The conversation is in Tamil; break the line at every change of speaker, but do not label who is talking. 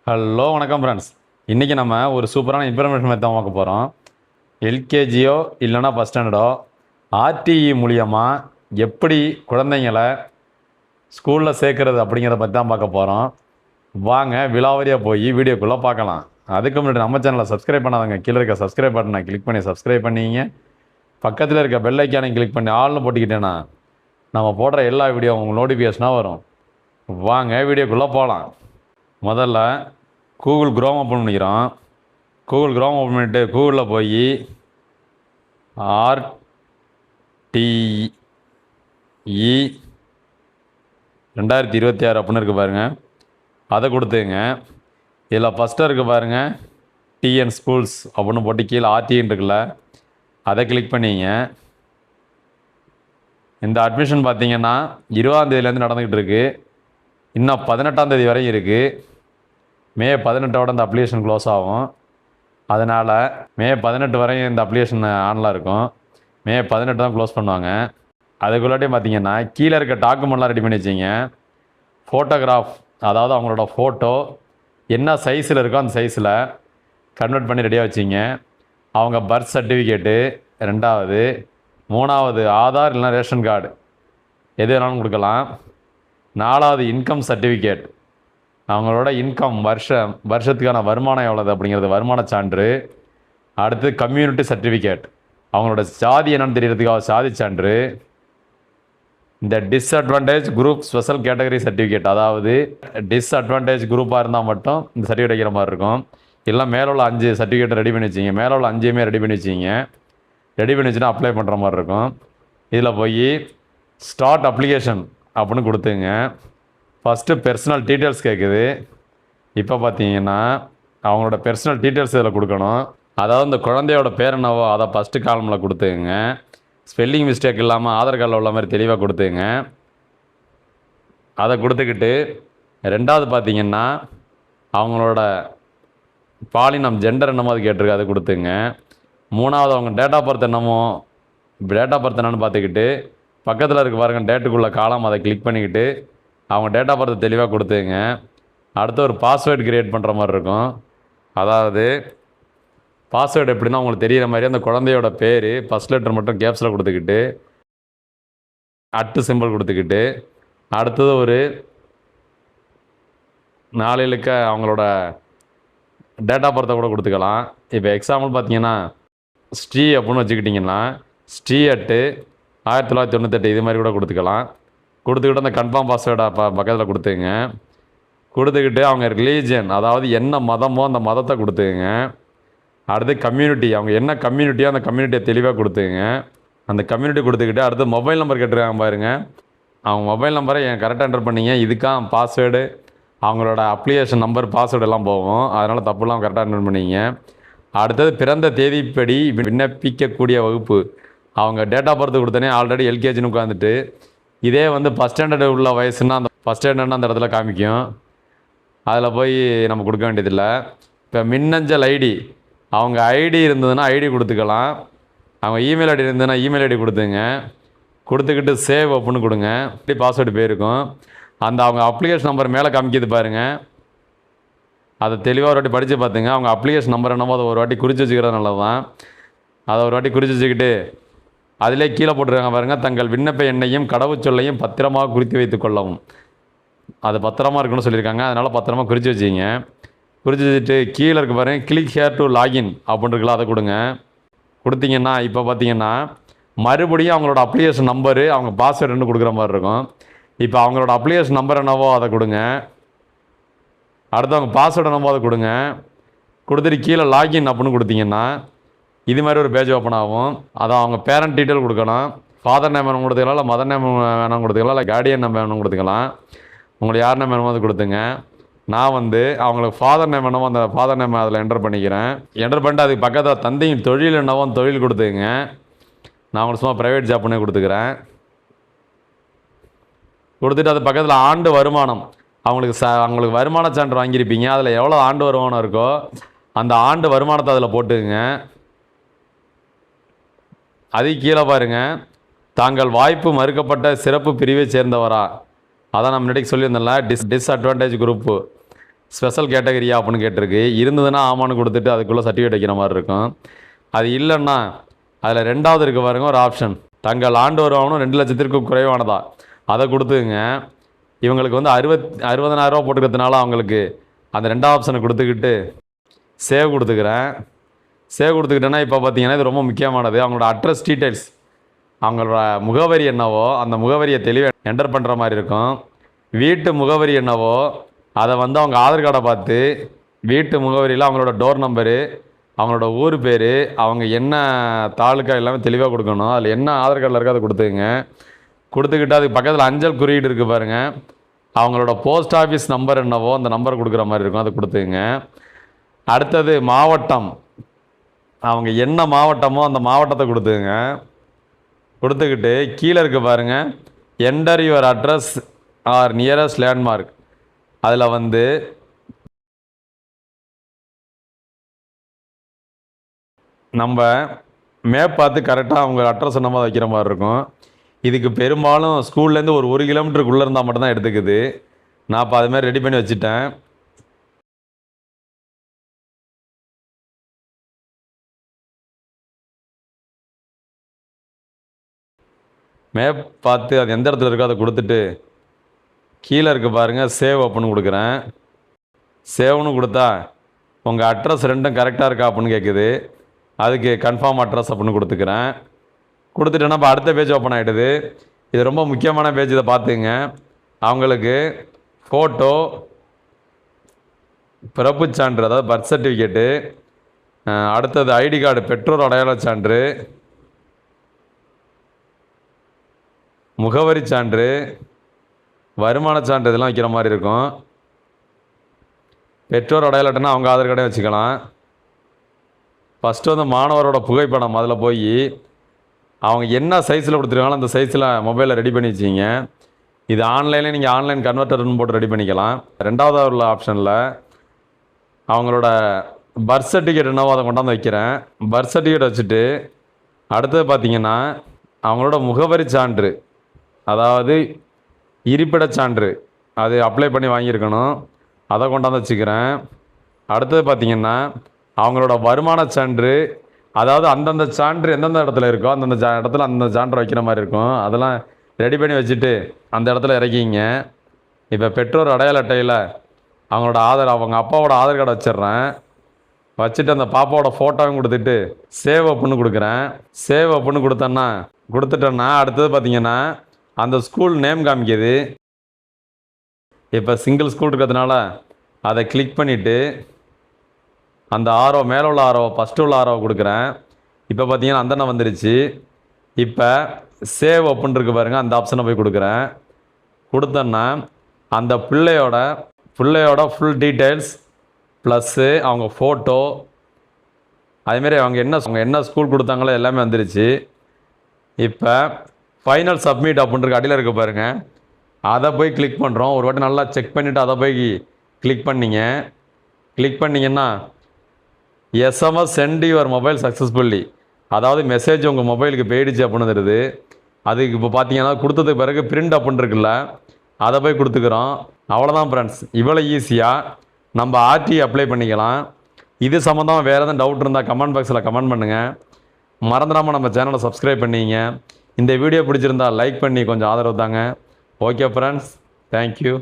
ஹலோ வணக்கம் ஃப்ரெண்ட்ஸ். இன்றைக்கி நம்ம ஒரு சூப்பரான இன்ஃபர்மேஷன் தான் பார்க்க போகிறோம். எல்கேஜியோ இல்லைனா ஃபஸ்ட் ஸ்டாண்டர்டோ ஆர்டிஇ மூலியமாக எப்படி குழந்தைங்களை ஸ்கூலில் சேர்க்குறது அப்படிங்கிறத பற்றி தான் பார்க்க போகிறோம். வாங்க விலாவரியாக போய் வீடியோக்குள்ளே பார்க்கலாம். அதுக்கு முன்னாடி நம்ம சேனலை சப்ஸ்கிரைப் பண்ணாதவங்க கீழே இருக்க சப்ஸ்கிரைப் பட்டனை கிளிக் பண்ணி சப்ஸ்கிரைப் பண்ணிங்க. பக்கத்தில் இருக்க பெல் ஐக்கானையும் கிளிக் பண்ணி ஆள்னு போட்டுக்கிட்டேன்னா நம்ம போடுற எல்லா வீடியோ உங்களுக்கு நோட்டிஃபிகேஷனாக வரும். வாங்க வீடியோக்குள்ளே போகலாம். முதல்ல கூகுள் க்ரோம் ஓப்பன் பண்ணிக்கிறோம். கூகுள் க்ரோம் ஓப்பன் பண்ணிவிட்டு கூகுளில் போய் ஆர்டிஇ 2026 அப்படின்னு இருக்குது பாருங்கள், அதை கொடுத்துங்க. இதில் ஃபஸ்ட்டாக இருக்குது பாருங்கள், டிஎன் ஸ்கூல்ஸ் அப்படின்னு போட்டு கீழே ஆர்டின்னு இருக்குல்ல, அதை கிளிக் பண்ணிங்க. இந்த அட்மிஷன் பார்த்தீங்கன்னா 20ஆம் தேதியிலேருந்து நடந்துக்கிட்டு இருக்குது. இன்னும் 18ஆம் தேதி வரையும் இருக்குது. மே 18ஓட இந்த அப்ளிகேஷன் க்ளோஸ் ஆகும். அதனால் மே 18 வரையும் இந்த அப்ளிகேஷன் ஆனில் இருக்கும். மே 18 தான் க்ளோஸ் பண்ணுவாங்க. அதுக்குள்ளாட்டியும் பார்த்தீங்கன்னா கீழே இருக்க டாக்குமெண்ட்லாம் ரெடி பண்ணி வச்சிங்க. ஃபோட்டோகிராஃப், அதாவது அவங்களோட ஃபோட்டோ என்ன சைஸில் இருக்கோ அந்த சைஸில் கன்வெர்ட் பண்ணி ரெடியாக வச்சிங்க. அவங்க பர்த் சர்டிஃபிகேட்டு 2வது, 3வது ஆதார் இல்லைனா ரேஷன் கார்டு எது வேணாலும் கொடுக்கலாம். 4வது இன்கம் சர்டிஃபிகேட், அவங்களோட இன்கம் வருஷத்துக்கான வருமானம் எவ்வளோது அப்படிங்கிறது வருமான சான்று. அடுத்து கம்யூனிட்டி சர்டிஃபிகேட், அவங்களோட சாதி என்னன்னு தெரியறதுக்காக சாதி சான்று. இந்த disadvantage group special category certificate, அதாவது டிஸ்அட்வான்டேஜ் குரூப்பாக இருந்தால் மட்டும் இந்த சர்டிஃபிகேட் வைக்கிற மாதிரி இருக்கும். இல்லை மேலே உள்ள 5 சர்டிஃபிகேட்டை ரெடி பண்ணி வச்சிங்க. மேலே உள்ள 5மே ரெடி பண்ணி வச்சிங்க. ரெடி பண்ணி வச்சுன்னா அப்ளை பண்ணுற மாதிரி இருக்கும். இதில் போய் ஸ்டார்ட் அப்ளிகேஷன் அப்படின்னு கொடுத்துங்க. ஃபஸ்ட்டு பெர்சனல் டீட்டெயில்ஸ் கேட்குது. இப்போ பார்த்தீங்கன்னா அவங்களோட பெர்சனல் டீட்டெயில்ஸ் இதில் கொடுக்கணும். அதாவது இந்த குழந்தையோட பேர் என்னவோ அதை ஃபஸ்ட்டு காலமில் கொடுத்துங்க. ஸ்பெல்லிங் மிஸ்டேக் இல்லாமல் ஆதார் கார்டில் உள்ள மாதிரி தெளிவாக கொடுத்துங்க. அதை கொடுத்துக்கிட்டு 2வது பார்த்தீங்கன்னா அவங்களோட பாலினம் ஜெண்டர் என்னமோ அது கேட்டிருக்கு, அதை கொடுத்துங்க. 3வது அவங்க டேட் ஆஃப் பர்த் என்னமோ, டேட் ஆஃப் பர்த் என்னன்னு பார்த்துக்கிட்டு பக்கத்தில் இருக்க பாருங்கள் டேட்டுக்குள்ளே காலம், அதை கிளிக் பண்ணிக்கிட்டு அவங்க டேட் ஆஃப் பர்த் தெளிவாக கொடுத்துங்க. அடுத்து ஒரு பாஸ்வேர்டு க்ரியேட் பண்ணுற மாதிரி இருக்கும். அதாவது பாஸ்வேர்டு எப்படின்னா உங்களுக்கு தெரிகிற மாதிரி அந்த குழந்தையோட பேர் ஃபஸ்ட் லெட்டர் மட்டும் கேப்ஸில் கொடுத்துக்கிட்டு சிம்பிள் கொடுத்துக்கிட்டு அடுத்தது ஒரு 4 இலக்க அவங்களோட டேட் ஆஃப் பர்த்தை கூட கொடுத்துக்கலாம். இப்போ எக்ஸாம்பிள் பார்த்தீங்கன்னா ஸ்ரீ அப்படின்னு வச்சுக்கிட்டிங்கன்னா ஸ்ரீ 1998 இது மாதிரி கூட கொடுத்துக்கலாம். கொடுத்துக்கிட்டு அந்த கன்ஃபார்ம் பாஸ்வேர்டை பக்கத்தில் கொடுத்துங்க. கொடுத்துக்கிட்டு அவங்க ரிலீஜன், அதாவது என்ன மதமோ அந்த மதத்தை கொடுத்துங்க. அடுத்து கம்யூனிட்டி, அவங்க என்ன கம்யூனிட்டியோ அந்த கம்யூனிட்டியை தெளிவாக கொடுத்துங்க. அந்த கம்யூனிட்டி கொடுத்துக்கிட்டு அடுத்து மொபைல் நம்பர் கேட்டுருக்காங்க பாருங்கள், அவங்க மொபைல் நம்பரை கரெக்டாக என்டர் பண்ணிங்க. இதுக்காக பாஸ்வேர்டு அவங்களோட அப்ளிகேஷன் நம்பர் பாஸ்வேர்டு எல்லாம் போகும். அதனால் தப்புலாம் கரெக்டாக என்டர் பண்ணிங்க. அடுத்தது பிறந்த தேதிப்படி விண்ணப்பிக்கக்கூடிய வகுப்பு, அவங்க டேட் ஆஃப் பர்த் கொடுத்தனே ஆல்ரெடி எல்கேஜின்னு உட்காந்துட்டு இதே ஃபஸ்ட் ஸ்டாண்டர்டு உள்ள வயசுன்னா அந்த ஃபஸ்ட் ஸ்டாண்டர்ட்னா அந்த இடத்துல காமிக்கும். அதில் போய் நம்ம கொடுக்க வேண்டியதில்லை. இப்போ மின்னஞ்சல் ஐடி, அவங்க ஐடி இருந்ததுன்னா ஐடி கொடுத்துக்கலாம். அவங்க இமெயில் ஐடி இருந்ததுன்னா இமெயில் ஐடி கொடுத்துங்க. கொடுத்துக்கிட்டு சேவ் அப்படின்னு கொடுங்க. இப்படி பாஸ்வேர்டு போயிருக்கும். அந்த அவங்க அப்ளிகேஷன் நம்பர் மேலே காமிக்கிது பாருங்கள், அதை தெளிவாக ஒரு வாட்டி படித்து பார்த்துங்க. அவங்க அப்ளிகேஷன் நம்பர் என்னமோ அதை ஒரு வாட்டி குறித்து வச்சுக்கிறது நல்லது தான். அதை ஒரு வாட்டி குறித்து வச்சுக்கிட்டு அதிலே கீழே போட்டுருக்காங்க பாருங்கள், தங்கள் விண்ணப்ப எண்ணையும் கடவுச்சொல்லையும் பத்திரமாக குறித்து வைத்து கொள்ளவும். அது பத்திரமா இருக்குன்னு சொல்லியிருக்காங்க. அதனால் பத்திரமா குறித்து வச்சிங்க. குறித்து வச்சுட்டு கீழே இருக்க பாருங்கள் கிளிக் ஹேர் டு லாகின் அப்படின்னு இருக்குல்ல, அதை கொடுங்க. கொடுத்தீங்கன்னா இப்போ பார்த்தீங்கன்னா மறுபடியும் அவங்களோட அப்ளிகேஷன் நம்பரு அவங்க பாஸ்வேர்டுன்னு கொடுக்குற மாதிரி இருக்கும். இப்போ அவங்களோட அப்ளிகேஷன் நம்பர் என்னவோ அதை கொடுங்க. அடுத்து அவங்க பாஸ்வேர்டு என்னவோ அதை கொடுங்க. கொடுத்துட்டு கீழே லாகின் அப்படின்னு கொடுத்தீங்கன்னா இது மாதிரி ஒரு பேஜ் ஓப்பன் ஆகும். அதை அவங்க பேரண்ட் டீட்டெயில் கொடுக்கணும். ஃபாதர் நேம் வேணும் கொடுத்துக்கலாம், இல்லை மதர் நேம் வேணும் கொடுத்துக்கலாம், இல்லை கார்டியன் நேம் வேணும் கொடுத்துக்கலாம். உங்களுக்கு யார் நேம் வேணுமோ அது கொடுத்துங்க. நான் அவங்களுக்கு ஃபாதர் நேம் என்னவோ அந்த ஃபாதர் நேம் அதில் என்டர் பண்ணிக்கிறேன். என்டர் பண்ணிட்டு அதுக்கு பக்கத்தில் தந்தையின் தொழில் என்னவோ அந்த தொழில் கொடுத்துங்க. நான் அவங்களுக்கு சும்மா ப்ரைவேட் ஜாப் பண்ணி கொடுத்துக்கிறேன். கொடுத்துட்டு அது பக்கத்தில் ஆண்டு வருமானம், அவங்களுக்கு வருமான சான்று வாங்கியிருப்பீங்க, அதில் எவ்வளோ ஆண்டு வருமானம் இருக்கோ அந்த ஆண்டு வருமானத்தை அதில் போட்டுங்க. அதுக்கு கீழே பாருங்கள், தாங்கள் வாய்ப்பு மறுக்கப்பட்ட சிறப்பு பிரிவை சேர்ந்தவரா, அதான் நம்ம முன்னாடி சொல்லியிருந்தோம்ல, டிஸ்அட்வான்டேஜ் குரூப்பு ஸ்பெஷல் கேட்டகரியா அப்படின்னு கேட்டிருக்கு. இருந்ததுன்னா ஆமான்னு கொடுத்துட்டு அதுக்குள்ளே சர்டிஃபிகேட் வைக்கிற மாதிரி இருக்கும். அது இல்லைன்னா அதில் ரெண்டாவது இருக்க பாருங்க ஒரு ஆப்ஷன், தங்கள் ஆண்டு வருமானம் 2 லட்சத்திற்கும் குறைவானதா, அதை கொடுத்துங்க. இவங்களுக்கு வந்து 60,000 ரூபா போட்டுக்கிறதுனால அவங்களுக்கு அந்த ரெண்டாவது ஆப்ஷனை கொடுத்துக்கிட்டு சேவ் கொடுத்துக்கிறேன். சேவ் கொடுத்துக்கிட்டேன்னா இப்போ பார்த்தீங்கன்னா இது ரொம்ப முக்கியமானது. அவங்களோட அட்ரஸ் டீட்டெயில்ஸ், அவங்களோட முகவரி என்னவோ அந்த முகவரியை தெளிவாக என்டர் பண்ணுற மாதிரி இருக்கும். வீட்டு முகவரி என்னவோ அதை வந்து அவங்க ஆதார் கார்டை பார்த்து வீட்டு முகவரியில் அவங்களோட டோர் நம்பரு, அவங்களோட ஊர் பேர், அவங்க என்ன தாலுக்கா எல்லாமே தெளிவாக கொடுக்கணும். அதில் என்ன ஆதார் கார்டில் இருக்கோ அதை கொடுத்துங்க. கொடுத்துக்கிட்டு அதுக்கு பக்கத்தில் அஞ்சல் குறியீடு இருக்குது பாருங்கள், அவங்களோட போஸ்ட் ஆஃபீஸ் நம்பர் என்னவோ அந்த நம்பர் கொடுக்குற மாதிரி இருக்கும், அதை கொடுத்துங்க. அடுத்தது மாவட்டம், அவங்க என்ன மாவட்டமோ அந்த மாவட்டத்தை கொடுத்துங்க. கொடுத்துக்கிட்டு கீழே இருக்க பாருங்கள் enter your address or nearest landmark, அதில் வந்து நம்ம மேப் பார்த்து கரெக்டாக அவங்க அட்ரஸ் நம்ம வைக்கிற மாதிரி இருக்கும். இதுக்கு பெரும்பாலும் ஸ்கூல்லேருந்து ஒரு 1 கிலோமீட்டருக்குள்ளே இருந்தால் மட்டும்தான் எடுத்துக்குது. நான் இப்போ அதுமாதிரி ரெடி பண்ணி வச்சுட்டேன். மேப் பார்த்து அது எந்த இடத்துல இருக்கோ அதை கொடுத்துட்டு கீழே இருக்க பாருங்கள் சேவ் அப்படின்னு கொடுக்குறேன். சேவ்னு கொடுத்தா உங்கள் அட்ரஸ் ரெண்டும் கரெக்டாக இருக்கா அப்படின்னு கேட்குது. அதுக்கு கன்ஃபார்ம் அட்ரஸ் அப்படின்னு கொடுத்துக்கிறேன். கொடுத்துட்டேன்னா இப்போ அடுத்த பேஜ் ஓப்பன் ஆகிடுது. இது ரொம்ப முக்கியமான பேஜ், இதை பார்த்துங்க. அவங்களுக்கு ஃபோட்டோ, பிறப்பு சான்று அதாவது பர்த் சர்டிஃபிகேட்டு, அடுத்தது ஐடி கார்டு பெற்றோர் அடையாள சான்று, முகவரி சான்று, வருமான சான்று இதெல்லாம் வைக்கிற மாதிரி இருக்கும். பெற்றோர் அடையாள அட்டைனா அவங்க ஆதார் கார்டே வச்சுக்கலாம். ஃபஸ்ட்டு வந்து மாணவரோட புகைப்படம், அதில் போய் அவங்க என்ன சைஸில் கொடுத்துருக்காங்களோ அந்த சைஸில் மொபைலில் ரெடி பண்ணி வச்சிங்க. இது ஆன்லைனில் நீங்கள் ஆன்லைன் கன்வெர்ட்டர்னு போட்டு ரெடி பண்ணிக்கலாம். ரெண்டாவதாக உள்ள ஆப்ஷனில் அவங்களோட பர்த் சர்டிஃபிகேட் என்னவோ அதை கொண்டாந்து வைக்கிறேன். பர்த் சர்டிஃபிகேட் வச்சுட்டு அடுத்தது பார்த்திங்கன்னா அவங்களோட முகவரி சான்று அதாவது இருப்பிட சான்று அது அப்ளை பண்ணி வாங்கியிருக்கணும், அதை கொண்டாந்து வச்சுக்கிறேன். அடுத்தது பார்த்திங்கன்னா அவங்களோட வருமான சான்று, அதாவது அந்தந்த சான்று எந்தெந்த இடத்துல இருக்கோ அந்தந்த இடத்துல அந்த சான்று வைக்கிற மாதிரி இருக்கும், அதெல்லாம் ரெடி பண்ணி வச்சுட்டு அந்த இடத்துல இறக்கிங்க. இப்போ பெற்றோர் அடையாள அட்டையில் அவங்களோட அவங்க அப்பாவோட ஆதார் கார்டை வச்சிடுறேன். வச்சுட்டு அந்த பாப்பாவோட ஃபோட்டோவும் கொடுத்துட்டு சேவ் அப்புன்னு கொடுக்குறேன். சேவ் அப்புன்னு கொடுத்துட்டேன்னா அடுத்தது பார்த்திங்கன்னா அந்த ஸ்கூல் நேம் காமிக்குது. இப்போ சிங்கிள் ஸ்கூல் இருக்கிறதுனால அதை கிளிக் பண்ணிவிட்டு அந்த ஆரோ மேலே உள்ள ஆரோ ஃபஸ்ட்டு உள்ள ஆரோ கொடுக்குறேன். இப்போ பார்த்தீங்கன்னா அந்த எண்ணம் வந்துருச்சு. இப்போ சேவ் அப்புன்னு இருக்கு பாருங்கள், அந்த ஆப்ஷனை போய் கொடுக்குறேன். கொடுத்தேன்னா அந்த பிள்ளையோட ஃபுல் டீட்டெயில்ஸ் ப்ளஸ்ஸு அவங்க ஃபோட்டோ, அதேமாரி அவங்க என்ன ஸ்கூல் கொடுத்தாங்களோ எல்லாமே வந்துருச்சு. இப்போ ஃபைனல் சப்மிட் அப்படின்ற அடியில் இருக்க பாருங்கள், அதை போய் கிளிக் பண்ணுறோம். ஒரு வாட்டி நல்லா செக் பண்ணிவிட்டு அதை போய் கிளிக் பண்ணிங்கன்னா SMS sent your mobile successfully, அதாவது மெசேஜ் உங்கள் மொபைலுக்கு போயிடுச்சு அப்படின்னு தருது. அதுக்கு இப்போ பார்த்தீங்கன்னா கொடுத்ததுக்கு பிறகு பிரிண்ட் அப்படின்னு இருக்குல்ல, அதை போய் கொடுத்துக்கிறோம். அவ்வளோதான் ஃப்ரெண்ட்ஸ், இவ்வளோ ஈஸியாக நம்ம ஆர்டி அப்ளை பண்ணிக்கலாம். இது சம்மந்தமாக வேறு எதுவும் டவுட் இருந்தால் கமெண்ட் பாக்ஸில் கமெண்ட் பண்ணுங்கள். மறந்துடாமல் நம்ம சேனலை சப்ஸ்கிரைப் பண்ணிங்க. இந்த வீடியோ பிடிச்சிருந்தால் லைக் பண்ணி கொஞ்சம் ஆதரவு தாங்க. Okay friends, thank you.